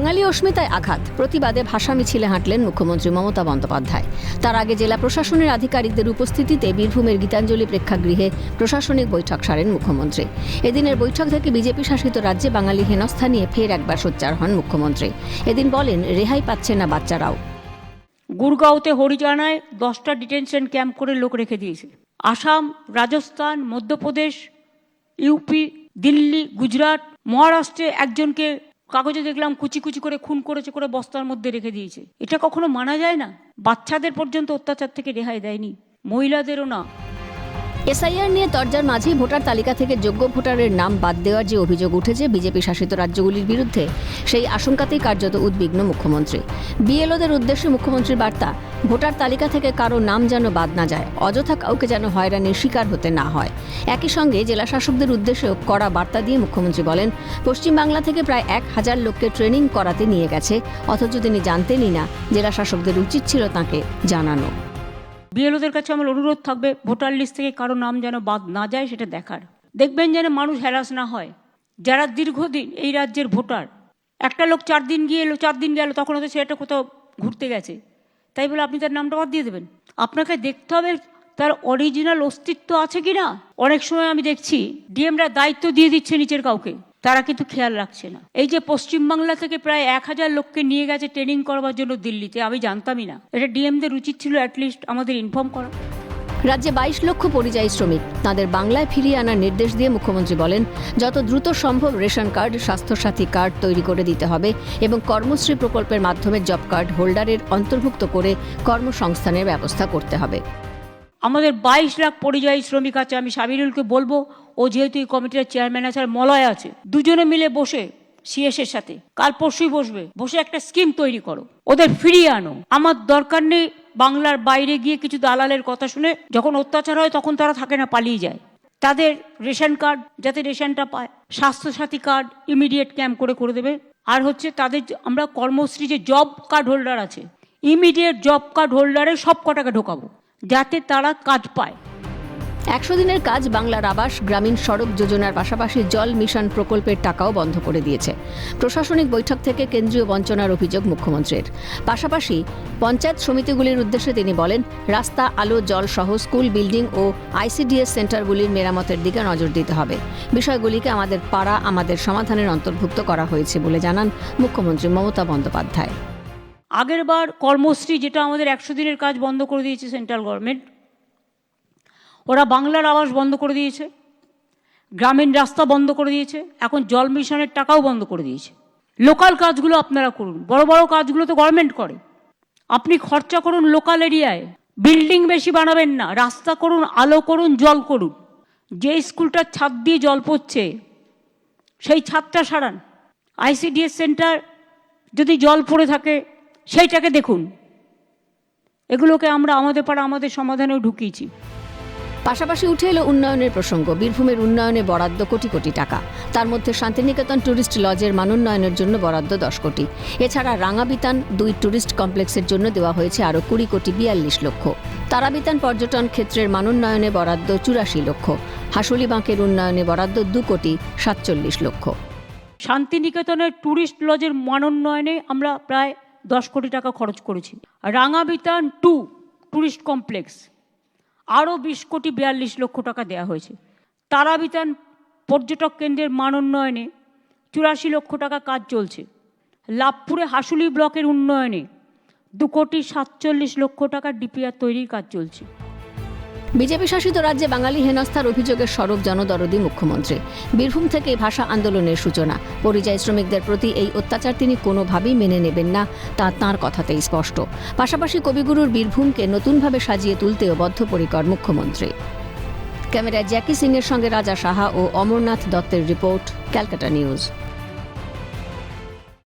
বাঙালি অস্মিতায় আঘাত, প্রতিবাদে ভাষা মিছিলে হাঁটলেন মুখ্যমন্ত্রী মমতা বন্দ্যোপাধ্যায়। তার আগে জেলা প্রশাসনের আধিকারিকদের উপস্থিতিতে বীরভূমের গীতাঞ্জলি প্রেক্ষাগৃহে প্রশাসনিক বৈঠক সারেন মুখ্যমন্ত্রী। এদিনের বৈঠক থেকে বিজেপি শাসিত রাজ্যে বাঙালি হেনস্থা নিয়ে ফের একবার সোচ্চার হন মুখ্যমন্ত্রী। এদিন বলেন, রেহাই পাচ্ছে না বাচ্চারাও। গুরগাঁওতে হরিয়ানায় 10টা ডিটেনশন ক্যাম্প করে লোক রেখে দিয়েছে। আসাম, রাজস্থান, মধ্যপ্রদেশ, ইউপি, দিল্লি, গুজরাট, মহারাষ্ট্রে একজনকে কাগজে দেখলাম কুচি কুচি করে খুন করেছে, করে বস্তার মধ্যে রেখে দিয়েছে। এটা কখনো মানা যায় না। বাচ্চাদের পর্যন্ত অত্যাচার থেকে রেহাই দেয়নি, মহিলাদেরও না। এসআইআর নিয়ে তরজার মাঝেই ভোটার তালিকা থেকে যোগ্য ভোটারের নাম বাদ দেওয়ার যে অভিযোগ উঠেছে বিজেপি শাসিত রাজ্যগুলির বিরুদ্ধে, সেই আশঙ্কাতেই কার্যত উদ্বিগ্ন মুখ্যমন্ত্রী। বিএলওদের উদ্দেশ্যে মুখ্যমন্ত্রীর বার্তা, ভোটার তালিকা থেকে কারো নাম যেন বাদ না যায়, অযথা কাউকে যেন হয়রানির শিকার হতে না হয়। একই সঙ্গে জেলা শাসকদের উদ্দেশ্যেও কড়া বার্তা দিয়ে মুখ্যমন্ত্রী বলেন, পশ্চিমবাংলা থেকে প্রায় 1000 লোককে ট্রেনিং করাতে নিয়ে গেছে, অথচ তিনি জানতেনই না। জেলা শাসকদের উচিত ছিল তাঁকে জানানো। বিএলওদের কাছে আমার অনুরোধ থাকবে, ভোটার লিস্ট থেকে কারো নাম যেন বাদ না যায় সেটা দেখার। দেখবেন যেন মানুষ হ্যারাস না হয়। যারা দীর্ঘদিন এই রাজ্যের ভোটার, একটা লোক 4 দিন গিয়ে এলো, 4 দিন গেল, তখন হয়তো সেটা কোথাও ঘুরতে গেছে, তাই বলে আপনি তার নামটা বাদ দিয়ে দেবেন? আপনাকে দেখতে হবে তার অরিজিনাল অস্তিত্ব আছে কি না। অনেক সময় আমি দেখছি ডিএমরা দায়িত্ব দিয়ে দিচ্ছে নিচের কাউকে, তারা কিন্তু খেয়াল রাখছে না। এই যে পশ্চিমবাংলা থেকে প্রায় 1000 লোককে নিয়ে গেছে ট্রেনিং করবার জন্য দিল্লিতে, আমি জানতামই না। এটা ডিএমদের উচিত ছিল অ্যাটলিস্ট আমাদের ইনফর্ম করা। রাজ্যে 22 লক্ষ পরিযায়ী শ্রমিক, তাদের বাংলায় ফিরিয়ে আনার নির্দেশ দিয়ে মুখ্যমন্ত্রী বলেন, যত দ্রুত সম্ভব রেশন কার্ড, স্বাস্থ্যসাথী কার্ড তৈরি করে দিতে হবে এবং কর্মশ্রী প্রকল্পের মাধ্যমে জব কার্ড হোল্ডারের অন্তর্ভুক্ত করে কর্মসংস্থানের ব্যবস্থা করতে হবে। আমাদের 22 লাখ পরিযায়ী শ্রমিক আছে। আমি সাবিরুলকে বলবো, ও যেহেতু এই কমিটির চেয়ারম্যান আছে আর মলয় আছে, দুজনে মিলে বসে সিএস এর সাথে কাল পরশুই বসে একটা স্কিম তৈরি করো, ওদের ফিরিয়ে আনো। আমার দরকার নেই বাংলার বাইরে গিয়ে কিছু দালালের কথা শুনে যখন অত্যাচার হয় তখন তারা থাকে না, পালিয়ে যায়। তাদের রেশন কার্ড যাতে রেশনটা পায়, স্বাস্থ্যসাথী কার্ড ইমিডিয়েট ক্যাম্প করে দেবে। আর হচ্ছে তাদের আমরা কর্মশ্রী যে জব কার্ড হোল্ডার আছে, ইমিডিয়েট জব কার্ড হোল্ডারে সব কটাকে ঢোকাবো যাতে তারা কাজ পায়। 100 দিনের কাজ বাংলার আবাস, গ্রামীণ সড়ক যোজনার পাশাপাশি জল মিশন প্রকল্পের টাকাও বন্ধ করে দিয়েছে। প্রশাসনিক বৈঠক থেকে কেন্দ্রীয় বঞ্চনার অভিযোগ মুখ্যমন্ত্রীর। পাশাপাশি পঞ্চায়েত সমিতিগুলির উদ্দেশ্যে তিনি বলেন, রাস্তা, আলো, জল সহ স্কুল, বিল্ডিং ও আইসিডিএস সেন্টারগুলির মেরামতের দিকে নজর দিতে হবে। বিষয়গুলিকে আমাদের পাড়া, আমাদের সমাধানের অন্তর্ভুক্ত করা হয়েছে বলে জানান মুখ্যমন্ত্রী মমতা বন্দ্যোপাধ্যায়। আগের বার কর্মশ্রী, যেটা আমাদের 100 দিনের কাজ বন্ধ করে দিয়েছে সেন্ট্রাল গভর্নমেন্ট, ওরা বাংলার আবাস বন্ধ করে দিয়েছে, গ্রামীণ রাস্তা বন্ধ করে দিয়েছে, এখন জল মিশনের টাকাও বন্ধ করে দিয়েছে। লোকাল কাজগুলো আপনারা করুন, বড় বড় কাজগুলো তো গভর্নমেন্ট করে। আপনি খরচা করুন লোকাল এরিয়ায়, বিল্ডিং বেশি বানাবেন না, রাস্তা করুন, আলো করুন, জল করুন। যে স্কুলটার ছাদ দিয়ে জল পড়ছে সেই ছাদটা সারান। আইসিডিএস সেন্টার যদি জল পড়ে থাকে সেইটাকে দেখুন। এগুলোকে আমরা আমাদের পাড়া, আমাদের সমাধানেও ঢুকিয়েছি। পাশাপাশি উঠে এলো উন্নয়নের প্রসঙ্গ। বীরভূমের উন্নয়নে বরাদ্দ কোটি কোটি টাকা, তার মধ্যে শান্তিনিকেতন ট্যুরিস্ট লজের মানোন্নয়নের জন্য বরাদ্দ 10 কোটি। এছাড়া রাঙাবিতান 2 ট্যুরিস্ট কমপ্লেক্সের জন্য দেওয়া হয়েছে আরও 20 কোটি 42 লক্ষ। তারাবিতান পর্যটন ক্ষেত্রের মানোন্নয়নে বরাদ্দ 84 লক্ষ। হাসুলিবাঁকের উন্নয়নে বরাদ্দ 2 কোটি 47 লক্ষ। শান্তিনিকেতনের ট্যুরিস্ট লজের মানোন্নয়নে আমরা প্রায় 10 কোটি টাকা খরচ করেছি। রাঙাবিতান 2 ট্যুরিস্ট কমপ্লেক্স আরও 20 কোটি 42 লক্ষ টাকা দেওয়া হয়েছে। তারাবিতান পর্যটক কেন্দ্রের মানোন্নয়নে 84 লক্ষ টাকা কাজ চলছে। লাভপুরে হাসুলি ব্লকের উন্নয়নে 2 কোটি 47 লক্ষ টাকা ডিপিআর তৈরির কাজ চলছে। বিজেপি শাসিত রাজ্যে বাঙালি হেনস্থার অভিযোগের সরব জনদরদি মুখ্যমন্ত্রী। বীরভূম থেকে ভাষা আন্দোলনের সূচনা। পরিযায়ী শ্রমিকদের প্রতি এই অত্যাচার তিনি কোনোভাবেই মেনে নেবেন না, তা তাঁর কথাতেই স্পষ্ট। পাশাপাশি কবিগুরুর বীরভূমকে নতুনভাবে সাজিয়ে তুলতেও বদ্ধপরিকর মুখ্যমন্ত্রী। ক্যামেরায় জ্যাকি সিংয়ের সঙ্গে রাজা সাহা ও অমরনাথ দত্তের রিপোর্ট, ক্যালকাটা নিউজ।